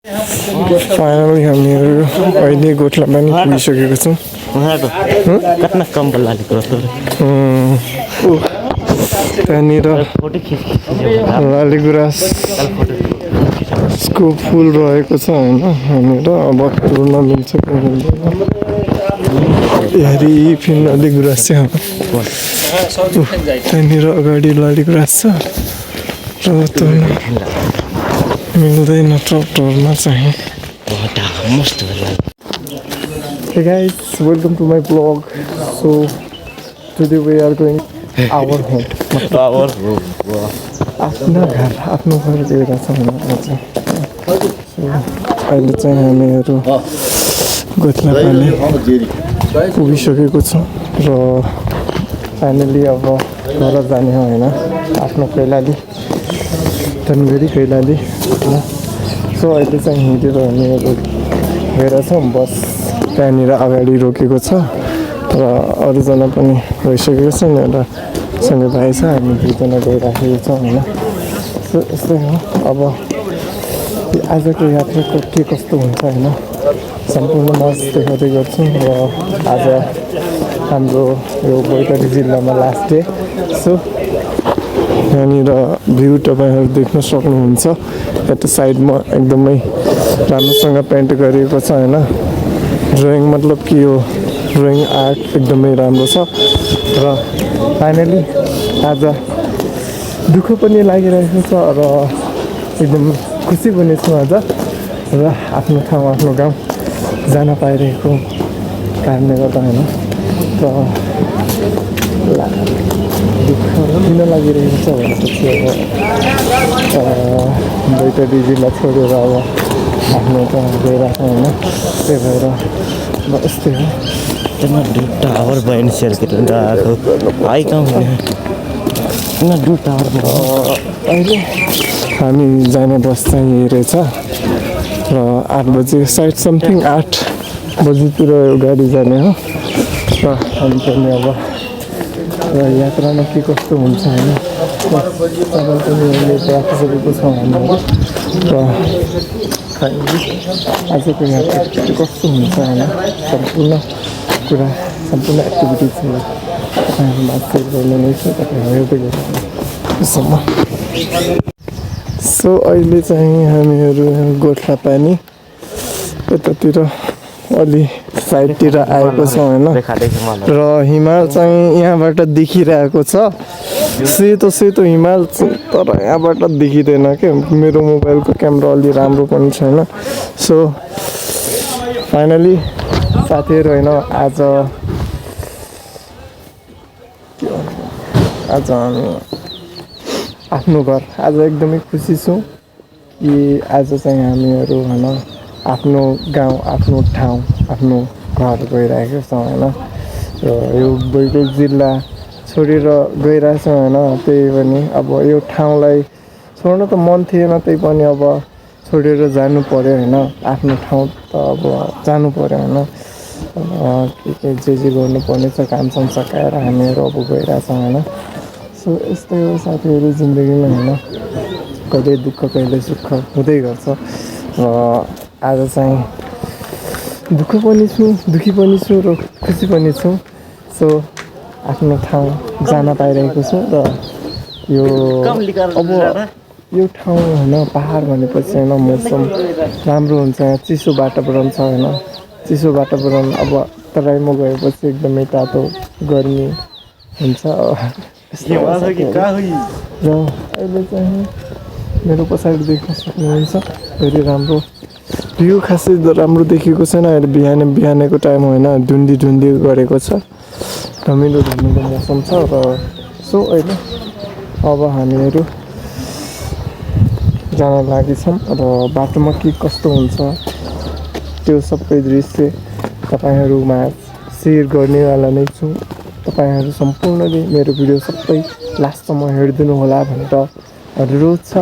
Finally हामीहरू अहिले गोठला पनि पुगिसकेको छौँ। कतना कम्बल लागेको त्यहाँनिर लालीगुराँसको फुल रहेको छ होइन। हामीहरू अब तुर्न मिल्छ कि मिल्दैन। हेरी फिर लालीगुराँस चाहिँ त्यहाँनिर अगाडि लालीगुराँस छ र तुर्न मिल्दैन ट्रकटरमा चाहिँ। Hey guys, welcome to my vlog. So today we are going our home. आफ्नो घर गएर छ होइन आज। अहिले चाहिँ हामीहरू गोठला पानी पुगिसकेको छौँ र फाइनली अब घर जाने हो होइन। आफ्नो कैलाली धनगढी कैलाली होइन। सो अहिले चाहिँ हिँडेर हामीहरू गएर छौँ। बस त्यहाँनिर अगाडि रोकेको छ र अरूजना पनि गइसकेको छ। एउटा सँगै भाइ छ, हामी दुईजना गइराखेको छौँ होइन। सो यस्तै हो। अब आजको यात्राको के कस्तो हुन्छ होइन सम्पूर्ण मज देखाउँदै गर्छौँ। र आज हाम्रो यो बैतडी जिल्लामा लास्ट डे। सो यहाँनिर भ्यू तपाईँहरू देख्न सक्नुहुन्छ। यता साइडमा एकदमै राम्रोसँग पेन्ट गरिएको छ होइन। ड्रइङ मतलब कि यो ड्रइङ आर्ट एकदमै राम्रो छ। र फाइनली आज दुःख पनि लागिरहेको छ र एकदम खुसी पनि छु आज। र आफ्नो ठाउँ आफ्नो गाउँ जान पाइरहेको कारणले गर्दा होइन। र दुःख किन लागिरहेको छ भनेपछि अब बैतडी जिल्ला छोडेर अब आफ्नो ठाउँ गइरहेको होइन। त्यही भएर अब यस्तै हो। टावर बहिनी सेयर आएको अहिले हामी जाने बस चाहिँ यही रहेछ र 8 बजी साइड समथिङ 8 बजीतिर यो गाडी जाने हो। र हामी पनि अब र यात्रामा के कस्तो हुन्छ होइन तपाईँ पनि अहिले राखिसकेको छौँ हामीहरू। र आजको यात्रा के कस्तो हुन्छ होइन सम्पूर्ण कुरा सम्पूर्ण एक्टिभिटिजहरू तपाईँहरूमा सेयर गर्ने नै छ। तपाईँहरू हेर्दै गर्नु। सो अहिले चाहिँ हामीहरू गोठला पानी यतातिर अलि साइडतिर आएको छ होइन। र हिमाल चाहिँ यहाँबाट देखिरहेको छ। सेतो सेतो हिमाल तर यहाँबाट देखिँदैन क्या। मेरो मोबाइलको क्यामेरा अलि राम्रो पनि छैन। सो फाइनली साथीहरू होइन आज हामी आफ्नो घर आज एकदमै खुसी छु कि आज चाहिँ हामीहरू होइन आफ्नो गाउँ आफ्नो ठाउँ आफ्नो घर गइरहेको छौँ होइन। र यो बैतडी जिल्ला छोडेर गइरहेछौँ होइन। त्यही पनि अब यो ठाउँलाई छोड्न त मन थिएन, त्यही पनि अब छोडेर जानु पऱ्यो होइन। आफ्नो ठाउँ त अब जानु पऱ्यो होइन। के जे गर्नुपर्ने छ कामसाम सकाएर हामीहरू अब गइरहेछौँ होइन। सो यस्तै हो साथीहरू जिन्दगीमा होइन। कहिले दुःख कहिले सुख हुँदै गर्छ। र आज चाहिँ दुःख पनि छु दुःखी पनि छु र खुसी पनि छु। सो आफ्नो ठाउँ जान पाइरहेको छु। र यो अब यो ठाउँ होइन पहाड भनेपछि होइन मौसम राम्रो हुन्छ। चिसो वातावरण छ होइन। चिसो वातावरण अब तराईमा गएपछि एकदमै तातो गर्मी हुन्छ। र अहिले चाहिँ मेरो पछाडि देख्न सक्नुहुन्छ धेरै राम्रो भ्यू खासै राम्रो देखेको छैन। अहिले बिहानको टाइम होइन धुन्दी गरेको छ। धमिलो मौसम छ। र सो अहिले अब हामीहरू जान लागेछौँ र बाटोमा के कस्तो हुन्छ त्यो सबै दृश्य तपाईँहरूमा सेयर गर्नेवाला नै छु। तपाईँहरू सम्पूर्णले मेरो भिडियो सबै लास्टसम्म हेरिदिनु होला भनेर अनुरोध छ।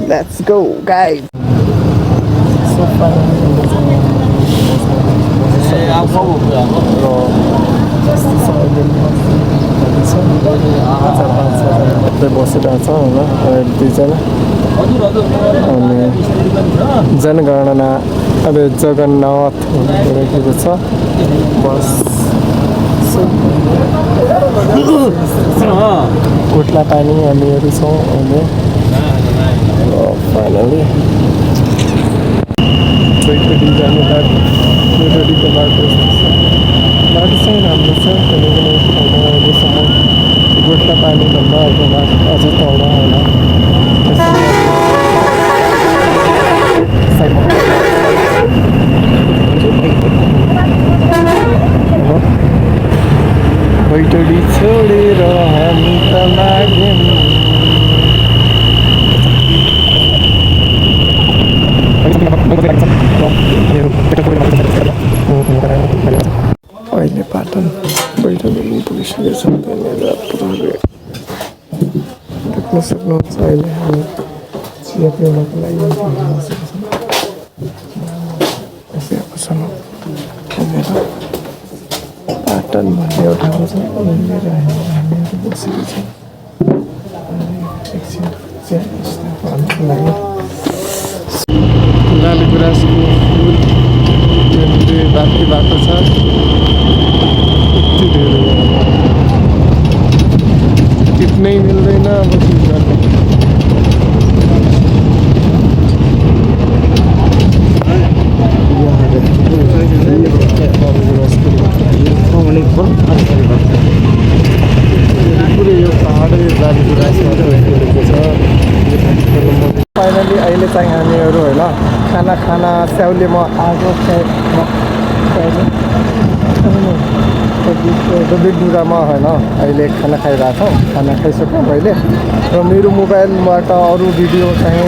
Let's go guys. चार पाँच छजना मात्रै बसिरहेको छ होइन अहिले दुईजना अनि जनगणना अब जगन्नाथ लेखेको छ बस कोट्ला पानी हामीहरू छौँ अहिले फाइनली बैतडी जाने बाटो बैतडीको बाटो बाटो चाहिँ राम्रो छ किनकि अहिलेसम्म गोठला पानीभन्दा अर्को बाटो अझ तल होला बैतडी छोडेर हामी त लाग्यौँ अहिले पाटन बैतडी पुगिसकेको छ त्यहाँनिर पुरै देख्न सक्नुहुन्छ अहिले हामी चिया पिउनको लागि बसेको छौँ त्यहाँनिर पाटन भन्ने एउटा ठाउँ छ त्यहाँनिर हामीहरू बसेको छौँ एकछिन चिया खानको लागि लालीगुराँसको फुल त्यहाँनिर बाँकी बाटो छ यति धेरै टिप्नै मिल्दैन अब के गर्ने पुरै यो पाहाडै लालीगुराँसमा गइरहेको छ फाइनली अहिले चाहिँ हामीहरू होइन खाना स्याउलीमा आगो बिगडुरामा होइन अहिले खाना खाइरहेको छौँ खाना खाइसक्यौँ मैले र मेरो मोबाइलबाट अरू भिडियो चाहिँ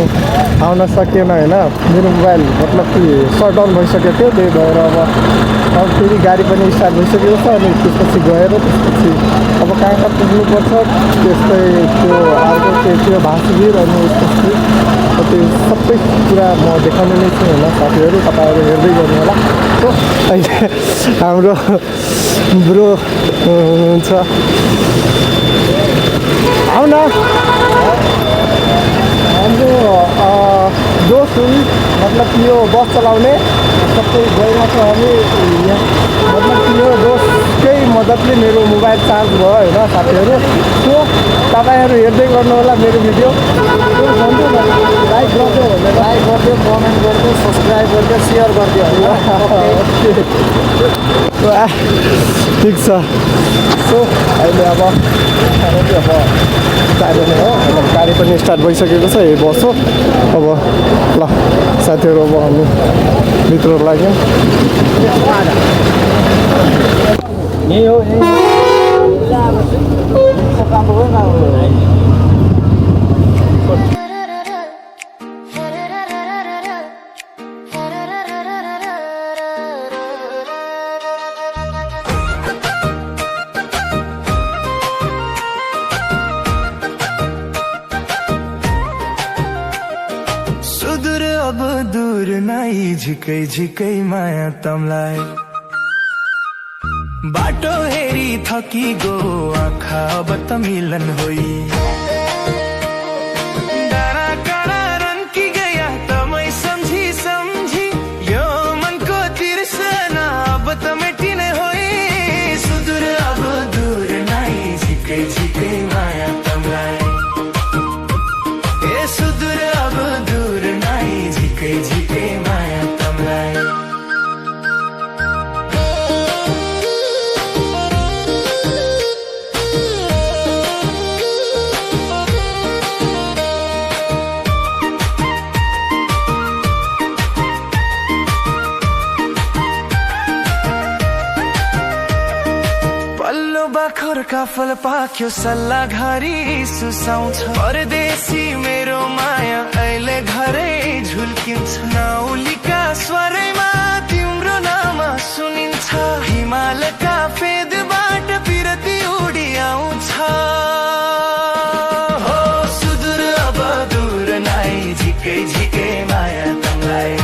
आउन सकेन होइन मेरो मोबाइल मतलब कि सट डाउन भइसकेको थियो त्यही भएर अब फेरि गाडी पनि स्टार्ट भइसकेको छ अनि त्यसपछि गएर त्यसपछि अब कहाँ पुग्नुपर्छ त्यस्तै त्यो अर्को त्यो भाँसुवीर अनि त्यसपछि त्यो सबै कुरा म देखाउने नै छु होइन साथीहरू तपाईँहरू हेर्दै गर्नु होला सो अहिले हाम्रो ब्रो हुनुहुन्छ आऊ न हाम्रो दोस्त हुन् मतलब कि यो बस चलाउने सबै गइरहेको छ हामी यहाँ मतलब कि यो दोस्तकै मद्दतले मेरो मोबाइल चार्ज भयो होइन साथीहरू सो तपाईँहरू हेर्दै गर्नु होला मेरो भिडियो लाइक गरिदियो भने लाइक गरिदियो कमेन्ट गरिदियो सब्सक्राइब गरिदियो सेयर गरिदियो ठिक छ सो अहिले अब गाडी नै हो गाडी पनि स्टार्ट भइसकेको छ यही बस हो अब ल साथीहरू अब हामी भित्र लाग्यौँ यही हो अब दूर नाइ झिकै झिकै माया तमलाई बाटो हेरी थकी गो आँखा अब त मिलन होई डाँडा काँडा रन्की गया तमै सम्झी सम्झी यो मनको तिर्सना अब त मेटिने होई सुदूर अब दूर नाइ झिकै झिकै माया तमलाई ए सुदूर अब दूर नाइ झिकै झिकै माया तमलाई बाखरका फल पाक्यो सल्लाह घरी सुसाउँछ परदेशी मेरो माया अहिले घरै झुल्किन्छ नौलीका स्वरैमा तिम्रो नाम सुनिन्छ हिमालका फेदबाट पिरती उडी आउँछ हो सुदूर अब दूर नाइ झिकै झिकै माया तमलाई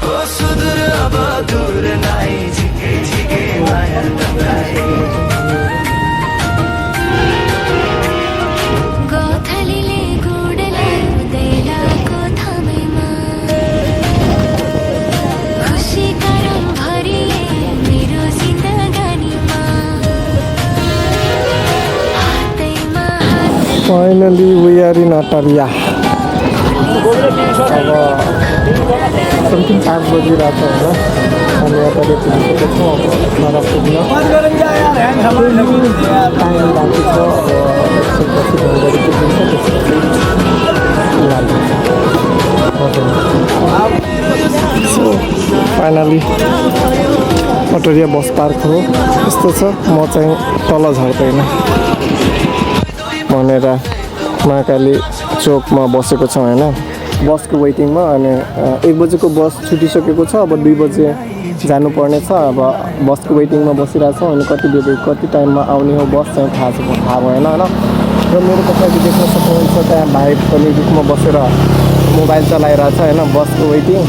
हो सुदूर अब दूर नाइ झिकै झिकै माया तमलाई फाइनली वी आर इन अटरिया। अब समथिङ 5 बजिरहेको छ होइन, हामी अटरिया पुगिसकेको छौँ। अब घर पुग्न टाइम बाँकी छ। अब एकछिनपछि घरबाट पुगिन्छ, त्यसपछि सो फाइनली अटरिया बस पार्क हो। यस्तो छ, म चाहिँ तल झर्दैन भनेर महाकाली चोकमा बसेको छ होइन, बसको वेटिङमा। अनि 1 बजेको बस छुटिसकेको छ, अब 2 बजे जानुपर्ने छ। अब बसको वेटिङमा बसिरहेको छौँ। अनि कति टाइममा आउने हो बस चाहिँ थाहा भएन होइन। र मेरो पछाडि देख्न सक्नुहुन्छ त्यहाँ भाइ पनि रुखमा बसेर मोबाइल चलाइरहेको छ होइन, बसको वेटिङ।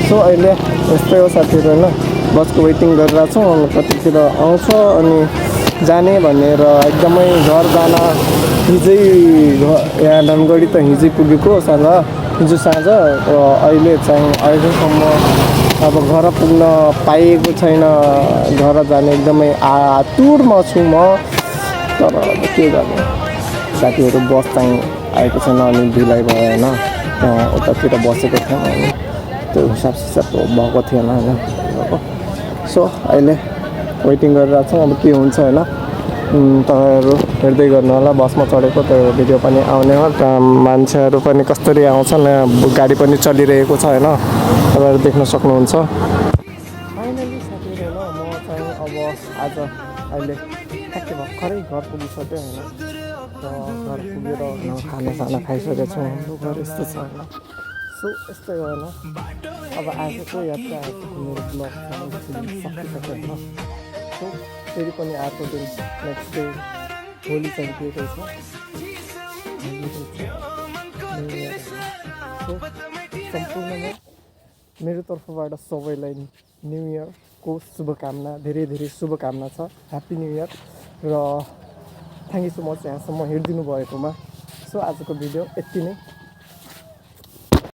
सो अहिले यस्तै हो साथीहरू होइन, बसको वेटिङ गरिरहेको छौँ। अनि कतितिर आउँछ अनि जाने भनेर एकदमै घर जान हिजै यहाँ धनगढी त हिजै पुगेको हिजो साँझ। अहिले चाहिँ अहिलेसम्म अब घर पुग्न पाइएको छैन। घर जाने एकदमै आतुरमा छु म, तर अब के गर्ने साथीहरू, बस चाहिँ आएको छैन अनि ढिलाइ भयो होइन। त्यहाँ उतातिर बसेको थिएन अनि त्यो हिसाब भएको थिएन होइन। सो अहिले वेटिङ गरिरहेको छौँ, अब के हुन्छ होइन। तपाईँहरू हेर्दै गर्नु होला, बसमा चढेको त्यो भिडियो पनि आउने हो। त्यहाँ मान्छेहरू पनि कसरी आउँछन्, गाडी पनि चलिरहेको छ होइन, तपाईँहरू देख्न सक्नुहुन्छ। फाइनली साथीहरू होइन, म चाहिँ अब आज अहिले ठ्याक्कै भर्खरै घर पुगिसक्यो होइन। र घर पुगेर खानासाना खाइसकेको छु। हाम्रो घर यस्तो छ होइन। सो यस्तै हो होइन। अब आजको यात्रा मेरो ब्लग सकिसक्यो होइन। सो फेरि पनि अर्को दिन नेक्स्ट डे होली चलिरहेको छ। सो सम्पूर्णमा मेरो तर्फबाट सबैलाई न्यु इयरको शुभकामना, धेरै धेरै शुभकामना छ। ह्याप्पी न्यु इयर र थ्याङ्क यू सो मच यहाँसम्म हेरिदिनु भएकोमा। सो आजको भिडियो यति नै।